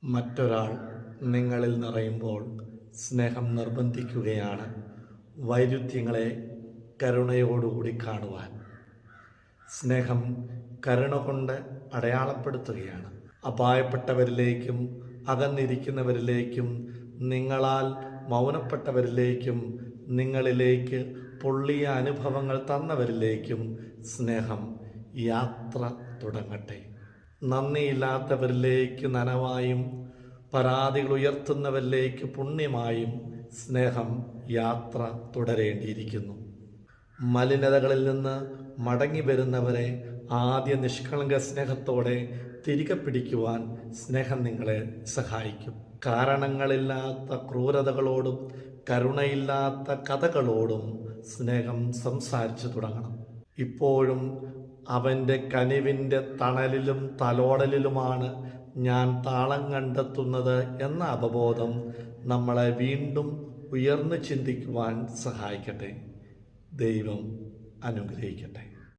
മറ്റൊരാൾ നിങ്ങളിൽ നിറയുമ്പോൾ സ്നേഹം നിർബന്ധിക്കുകയാണ് വൈരുദ്ധ്യങ്ങളെ കരുണയോടുകൂടി കാണുവാൻ. സ്നേഹം കരുണ കൊണ്ട് അടയാളപ്പെടുത്തുകയാണ്. അപായപ്പെട്ടവരിലേക്കും അകന്നിരിക്കുന്നവരിലേക്കും നിങ്ങളാൽ മൗനപ്പെട്ടവരിലേക്കും നിങ്ങളിലേക്ക് പൊള്ളിയ അനുഭവങ്ങൾ തന്നവരിലേക്കും സ്നേഹം യാത്ര തുടങ്ങട്ടെ. നന്ദിയില്ലാത്തവരിലേക്ക് നനവായും പരാതികൾ ഉയർത്തുന്നവരിലേക്ക് പുണ്യമായും സ്നേഹം യാത്ര തുടരേണ്ടിയിരിക്കുന്നു. മലിനതകളിൽ നിന്ന് മടങ്ങി വരുന്നവരെ ആദ്യ നിഷ്കളങ്ക സ്നേഹത്തോടെ തിരികെ പിടിക്കുവാൻ സ്നേഹം നിങ്ങളെ സഹായിക്കും. കാരണങ്ങളില്ലാത്ത ക്രൂരതകളോടും കരുണയില്ലാത്ത കഥകളോടും സ്നേഹം സംസാരിച്ചു തുടങ്ങണം. ഇപ്പോഴും അവൻ്റെ കനിവിൻ്റെ തണലിലും തലോടലിലുമാണ് ഞാൻ താളം കണ്ടെത്തുന്നത് എന്ന അവബോധം നമ്മളെ വീണ്ടും ഉയർന്നു ചിന്തിക്കുവാൻ സഹായിക്കട്ടെ. ദൈവം അനുഗ്രഹിക്കട്ടെ.